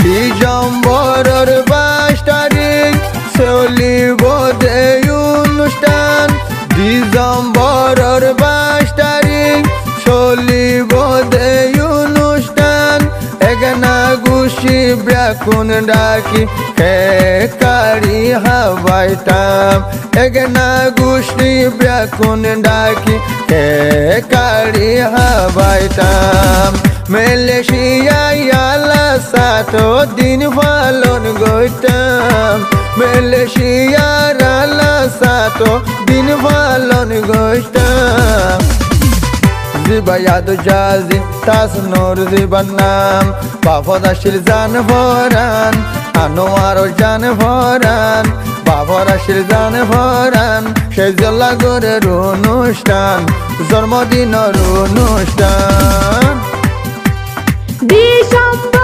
ডিসেম্বরের 22 তারিখ চলিব দে অনুষ্ঠান ডিসেম্বরের 22 তারিখ চলিব দে অনুষ্ঠান এগনা গুছি ব্যাকুন ডাকি হে কারি হাবাইতাম এগনা গুছি ব্যাকুন ডাকি হে কারি হাবাইতাম মালয়েশিয়ায় আলা 7 দিন পালন গইতাম মালয়েশিয়ার আলা 7 দিন পালন গইতাম জিবায়াদ জাজি তাসনুর জিবার নাম বাফরাশির জান ভরান আনোয়ার জান ভরান বাফরাশির জান ভরান সেই জলাগরের অনুষ্ঠান জন্মদিনের অনুষ্ঠান ডিসেম্বর